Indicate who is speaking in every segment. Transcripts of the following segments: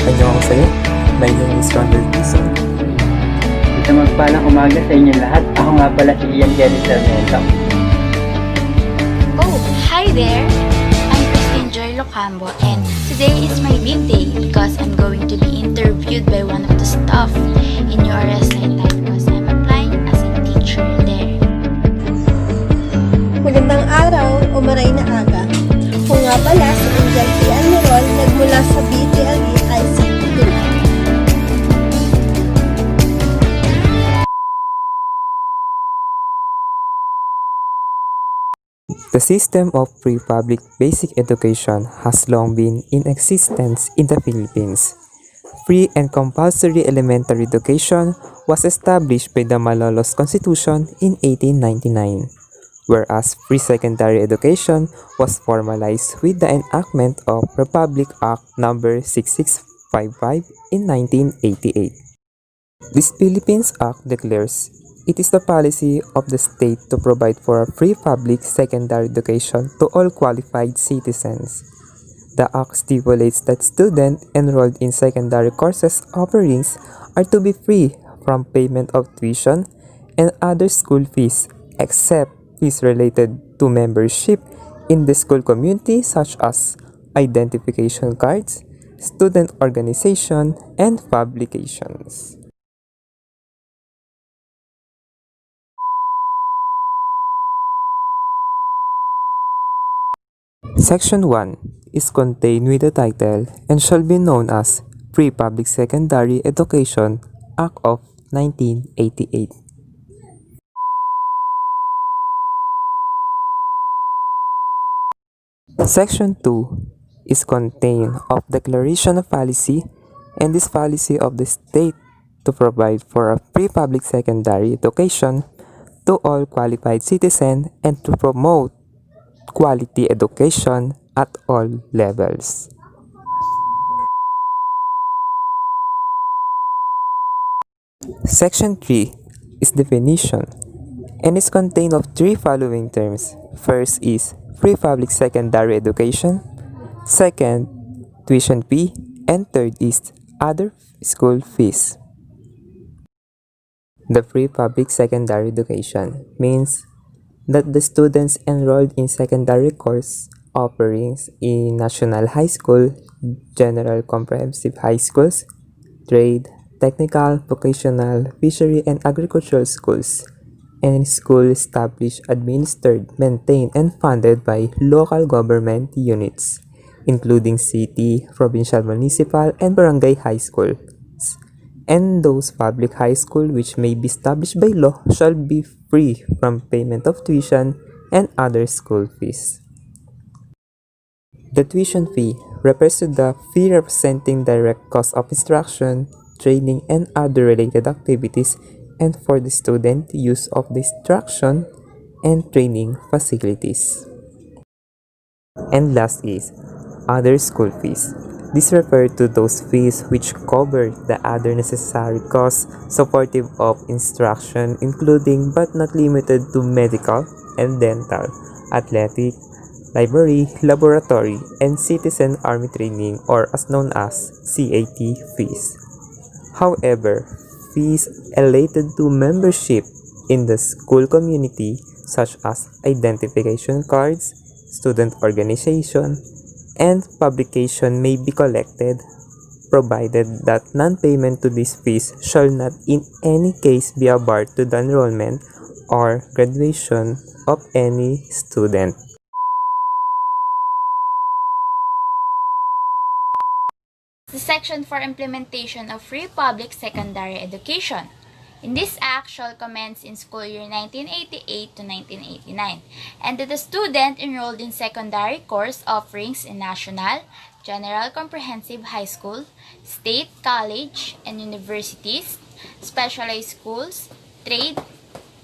Speaker 1: niyo ako sa'yo. My name is Ronald Dizon.
Speaker 2: Isang magpalang umaga sa inyo lahat. Ako nga pala si Ian Gary Sarmiento.
Speaker 3: Oh, hi there! I'm Christine Joy Locambo and today is my big day because I'm going to be interviewed by one of the staff in URS 99 because I'm applying as a teacher there.
Speaker 4: Magandang araw o maray na aga. Ako nga pala si Angel P. Almirol, nagmula sa BTLE ICT Group.
Speaker 1: The system of free public basic education has long been in existence in the Philippines. Free and compulsory elementary education was established by the Malolos Constitution in 1899, whereas free secondary education was formalized with the enactment of Republic Act No. 6655 in 1988. This Philippines Act declares it is the policy of the state to provide for a free public secondary education to all qualified citizens. The Act stipulates that students enrolled in secondary courses offerings are to be free from payment of tuition and other school fees except fees related to membership in the school community such as identification cards, student organization, and publications. Section 1 is contained with the title and shall be known as Free Public Secondary Education Act of 1988. Section 2 is contained of Declaration of Policy, and this policy of the state to provide for a free public secondary education to all qualified citizens and to promote quality education at all levels. Section 3 is definition and is contained of three following terms. First is free public secondary education, second, tuition fee, and third is other school fees. The free public secondary education means that the students enrolled in secondary course offerings in national high school, general comprehensive high schools, trade, technical, vocational, fishery, and agricultural schools, and school established, administered, maintained, and funded by local government units, including city, provincial, municipal, and barangay high schools. And those public high school which may be established by law shall be free from payment of tuition and other school fees. The tuition fee refers to the fee representing direct cost of instruction, training, and other related activities and for the student use of the instruction and training facilities. And last is other school fees. This refers to those fees which cover the other necessary costs supportive of instruction, including but not limited to medical and dental, athletic, library, laboratory, and citizen army training, or as known as CAT fees. However, fees related to membership in the school community such as identification cards, student organization, and publication may be collected, provided that non-payment to these fees shall not in any case be a bar to the enrollment or graduation of any student.
Speaker 3: The section for implementation of free public secondary education. In this act shall commence in school year 1988 to 1989, and that the student enrolled in secondary course offerings in national, general comprehensive high school, state, college, and universities, specialized schools, trade,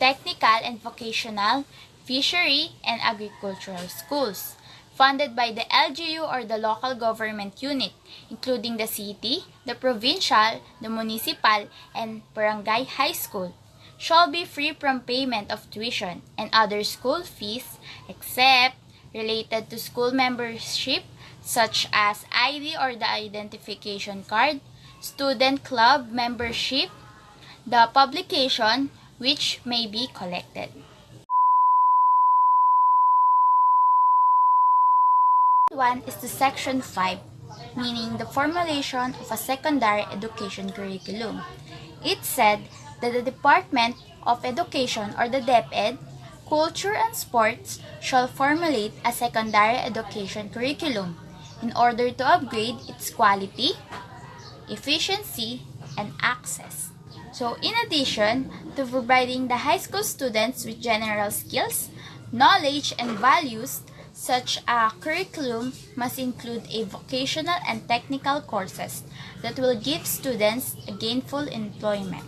Speaker 3: technical and vocational, fishery, and agricultural schools, funded by the LGU or the local government unit, including the city, the provincial, the municipal, and barangay high school, shall be free from payment of tuition and other school fees except related to school membership such as ID or the identification card, student club membership, the publication which may be collected. One is the Section 5, meaning the formulation of a secondary education curriculum. It said that the Department of Education or the DepEd, Culture and Sports shall formulate a secondary education curriculum in order to upgrade its quality, efficiency, and access. So, in addition to providing the high school students with general skills, knowledge, and values, such a curriculum must include a vocational and technical courses that will give students a gainful employment.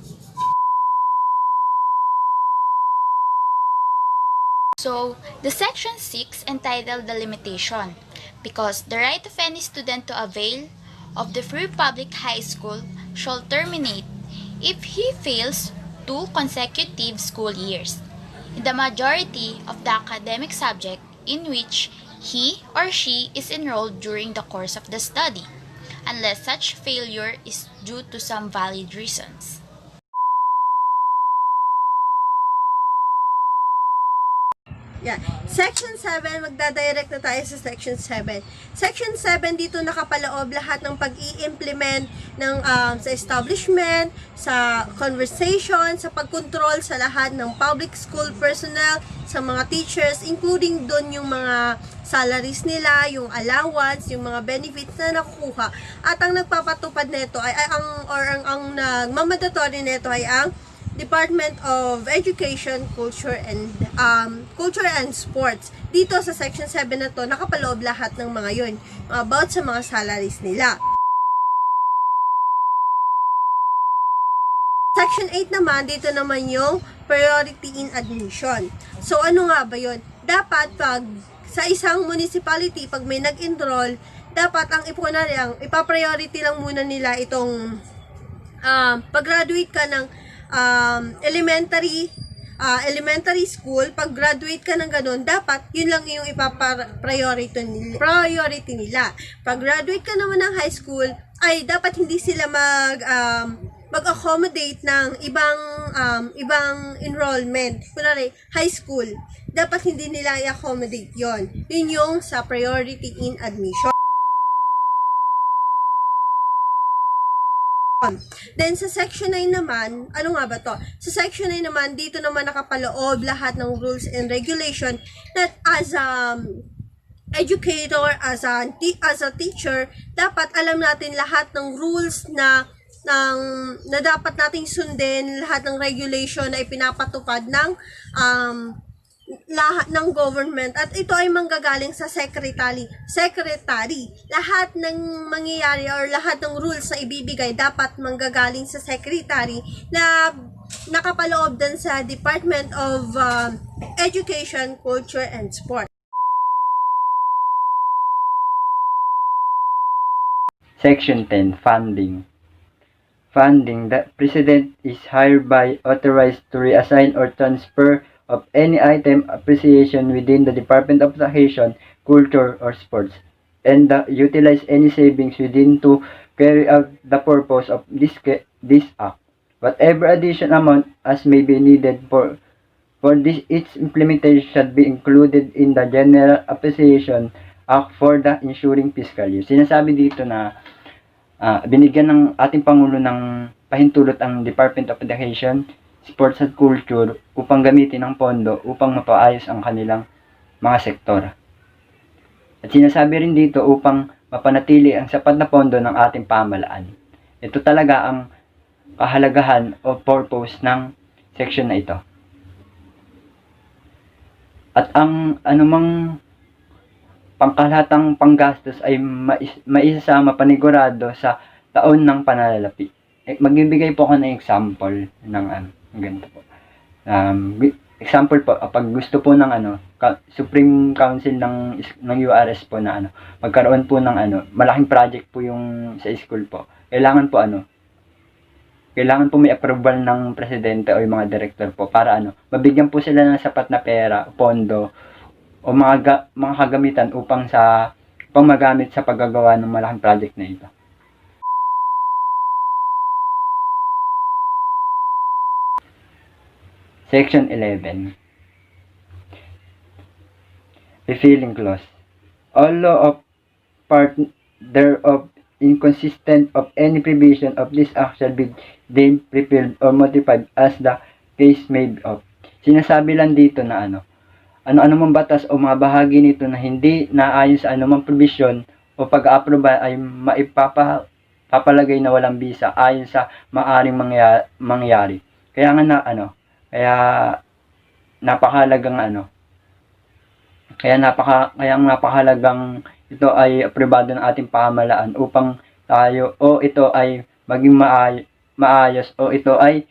Speaker 3: So, the Section 6 entitled The Limitation, because the right of any student to avail of the free public high school shall terminate if he fails 2 consecutive school years in the majority of the academic subject in which he or she is enrolled during the course of the study, unless such failure is due to some valid reasons.
Speaker 4: Yeah. Section 7, magdadirect na tayo sa Section 7. Section 7, dito nakapaloob lahat ng pag-i-implement ng sa establishment, sa conversation, sa pagkontrol sa lahat ng public school personnel, sa mga teachers, including doon yung mga salaries nila, yung allowance, yung mga benefits na nakukuha. At ang nagpapatupad nito ay ang nagmamandatory nito ay ang Department of Education, Culture and Sports. Dito sa Section 7 na to, nakapaloob lahat ng mga yun about sa mga salaries nila. Section 8 naman, dito naman yung priority in admission. So, ano nga ba yun? Dapat pag sa isang municipality, pag may nag-enroll, dapat ang ipa-priority lang muna nila itong pag-graduate ka ng elementary school, pag graduate ka ng ganun, dapat yun lang yung priority nila. Pag graduate ka naman ng high school, ay dapat hindi sila mag-accommodate ng ibang enrollment. Kunwari, high school, dapat hindi nila i-accommodate yon. Yun yung sa priority in admission. Then, sa Section 9 naman, ano nga ba to? Sa Section 9 naman, dito naman nakapaloob lahat ng rules and regulation that as a educator, as a teacher, dapat alam natin lahat ng rules na dapat nating sundin, lahat ng regulation na ipinapatupad ng lahat ng government, at ito ay manggagaling sa secretary. Lahat ng mangyayari or lahat ng rules na ibibigay dapat manggagaling sa secretary na nakapaloob din sa Department of Education, Culture and Sport.
Speaker 2: Section 10, Funding. Funding. The President is hereby authorized to reassign or transfer of any item appreciation within the Department of Education, Culture, or Sports, and utilize any savings within to carry out the purpose of this act. Whatever additional amount as may be needed for this, its implementation should be included in the General Appreciation Act for the ensuing fiscal year. Sinasabi dito na binigyan ng ating Pangulo ng pahintulot ang Department of Education, Sports at Culture upang gamitin ang pondo upang mapaayos ang kanilang mga sektor. At sinasabi rin dito upang mapanatili ang sapat na pondo ng ating pamahalaan. Ito talaga ang kahalagahan o purpose ng section na ito. At ang anumang pangkalahatang panggastos ay maisasama panigurado sa taon ng pananalapi. Magbibigay po ako ng example ng ganito po. Example po, pag gusto po ng Supreme Council ng URS po na magkaroon po ng malaking project po yung sa school po. Kailangan po may approval ng presidente o yung mga director po para mabigyan po sila ng sapat na pera, pondo o mga kagamitan upang sa upang magamit sa paggagawa ng malaking project na ito. Section 11. Repealing clause. All law of part thereof inconsistent of any provision of this act shall be deemed repealed or modified as the case may be of. Sinasabi lang dito na ano mang batas o mga bahagi nito na hindi naayon sa anumang provision o pag-aaproba ay maipapalagay na walang bisa ayon sa maaring mangyari. Kaya nga kaya napakahalagang ito ay aprobado ng ating pamahalaan upang ito ay maging maayos o ito ay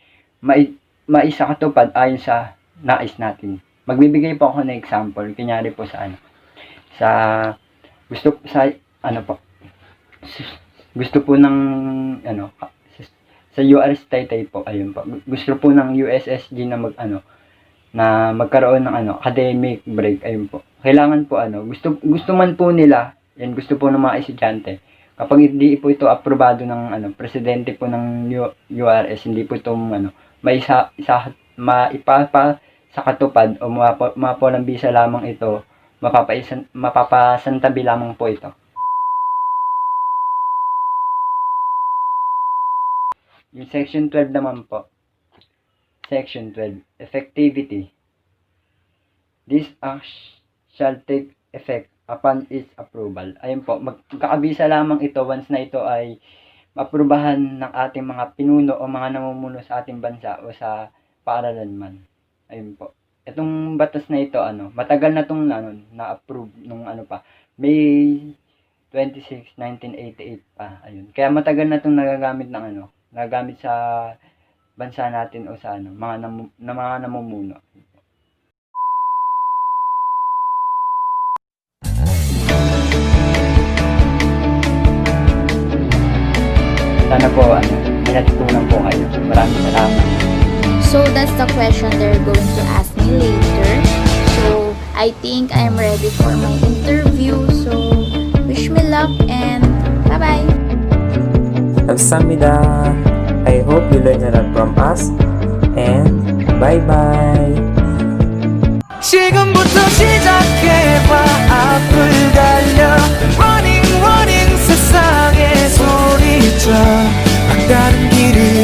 Speaker 2: maisakatupad ayon sa nais natin. Magbibigay po ako ng example, kunyari po sa gusto po ng sa URS Taytay po, ayun po. Gusto po ng USSG na magkaroon ng academic break, ayun po. Kailangan po gusto man po nila, yan gusto po ng mga estudyante. Kapag hindi po ito aprobado ng presidente po ng URS, hindi po itong maipapasakatupad o mapapalambisa lamang ito, mapapasantabi lamang po ito. Yung section 12 naman po. Section 12, effectivity. This act shall take effect upon its approval. Ayun po, magkakabisa lamang ito once na ito ay maaprubahan ng ating mga pinuno o mga namumuno sa ating bansa o sa paaralan man. Ayun po. Itong batas na ito, matagal na itong na-approve nung May 26, 1988 pa. Ayun. Kaya matagal na itong nagagamit nagagamit sa bansa natin o sa mga namumuno. Sana po may natutunan po kayo. Maraming salamat.
Speaker 3: So that's the question they're going to ask me later. So I think I'm ready for my interview. So wish me luck and bye-bye.
Speaker 1: 감사합니다. I hope you learned a lot from us and bye-bye.
Speaker 5: 지금부터 시작해봐 앞을 달려 running running 세상에 소리쳐 막다른 길을